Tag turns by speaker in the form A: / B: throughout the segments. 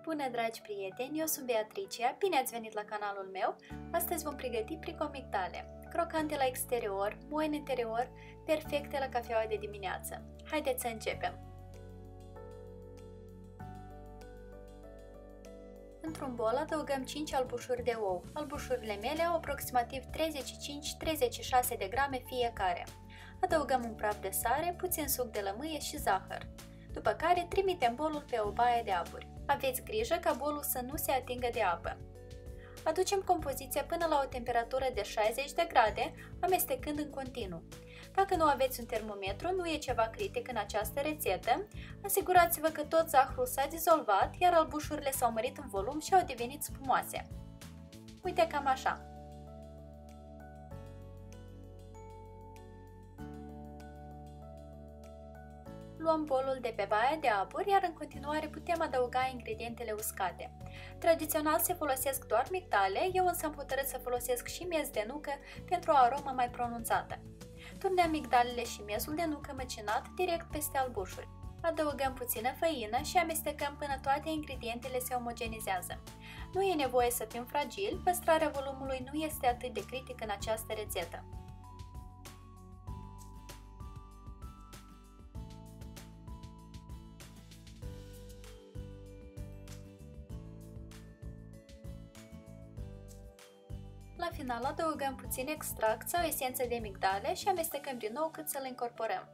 A: Bună, dragi prieteni! Eu sunt Beatricia, bine ați venit la canalul meu! Astăzi vom pregăti pricomigdale, crocante la exterior, moi în interior, perfecte la cafeaua de dimineață. Haideți să începem! Într-un bol adăugăm 5 albușuri de ou. Albușurile mele au aproximativ 35-36 de grame fiecare. Adăugăm un praf de sare, puțin suc de lămâie și zahăr. După care trimitem bolul pe o baie de aburi. Aveți grijă ca bolul să nu se atingă de apă. Aducem compoziția până la o temperatură de 60 de grade, amestecând în continuu. Dacă nu aveți un termometru, nu e ceva critic în această rețetă. Asigurați-vă că tot zahărul s-a dizolvat, iar albușurile s-au mărit în volum și au devenit spumoase. Uite, cam așa. Luăm bolul de pe baia de aburi, iar în continuare putem adăuga ingredientele uscate. Tradițional se folosesc doar migdale, eu însă am hotărât să folosesc și miez de nucă pentru o aromă mai pronunțată. Turnăm migdalele și miezul de nucă măcinat direct peste albușuri. Adăugăm puțină făină și amestecăm până toate ingredientele se omogenizează. Nu e nevoie să fim fragili, păstrarea volumului nu este atât de critic în această rețetă. La final adăugăm puțin extract sau esență de migdale și amestecăm din nou cât să-l incorporăm.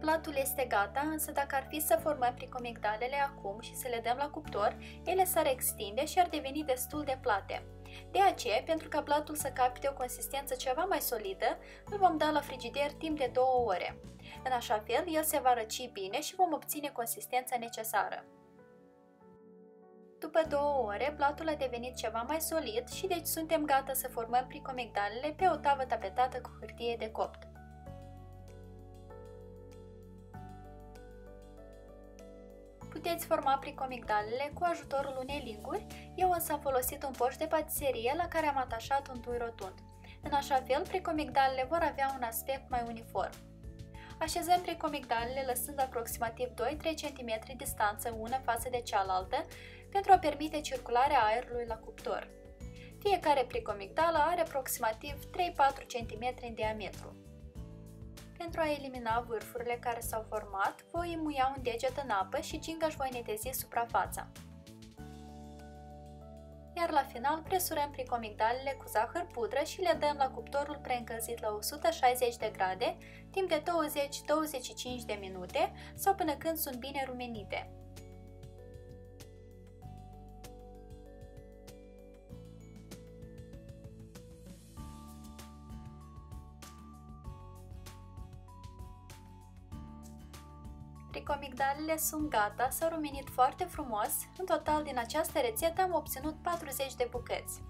A: Platul este gata, însă dacă ar fi să formăm pricomigdalele acum și să le dăm la cuptor, ele s-ar extinde și ar deveni destul de plate. De aceea, pentru ca platul să capete o consistență ceva mai solidă, îl vom da la frigider timp de 2 ore. În așa fel, el se va răci bine și vom obține consistența necesară. După 2 ore, platul a devenit ceva mai solid și deci suntem gata să formăm pricomigdalele pe o tavă tapetată cu hârtie de copt. Puteți forma pricomigdalele cu ajutorul unei linguri, eu însă am folosit un poș de patiserie la care am atașat un tui rotund. În așa fel, pricomigdalele vor avea un aspect mai uniform. Așezăm pricomigdalele lăsând aproximativ 2-3 cm distanță una față de cealaltă pentru a permite circularea aerului la cuptor. Fiecare pricomigdală are aproximativ 3-4 cm în diametru. Pentru a elimina vârfurile care s-au format, voi muia un deget în apă și ginga își voi netezi suprafața. Iar la final presurăm pricomigdalele cu zahăr pudră și le dăm la cuptorul preîncălzit la 160 de grade timp de 20-25 de minute sau până când sunt bine rumenite. Pricomigdalele sunt gata, s-au rumenit foarte frumos, în total din această rețetă am obținut 40 de bucăți.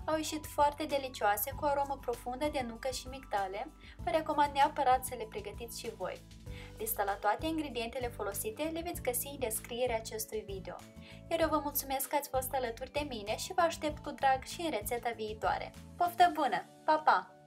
A: Au ieșit foarte delicioase, cu aromă profundă de nucă și migdale, vă recomand neapărat să le pregătiți și voi. Lista la toate ingredientele folosite le veți găsi în descrierea acestui video. Iar eu vă mulțumesc că ați fost alături de mine și vă aștept cu drag și în rețeta viitoare. Poftă bună! Pa, pa!